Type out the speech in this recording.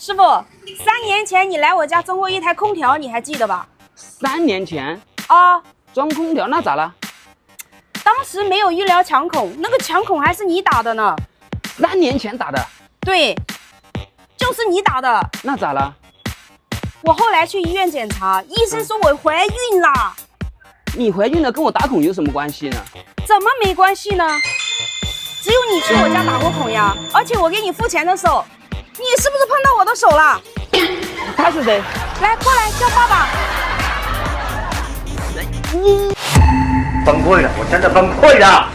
师傅，3年前你来我家装过一台空调，你还记得吧？3年前啊，装空调那咋了？当时没有医疗强孔，那个强孔还是你打的呢。3年前打的？对，就是你打的。那咋了？我后来去医院检查，医生说我怀孕了。你怀孕了跟我打孔有什么关系呢？怎么没关系呢？只有你去我家打过孔呀，而且我给你付钱的时候，你是不是碰到我的手了？他是谁？来，过来叫爸爸。崩溃了，我真的崩溃了。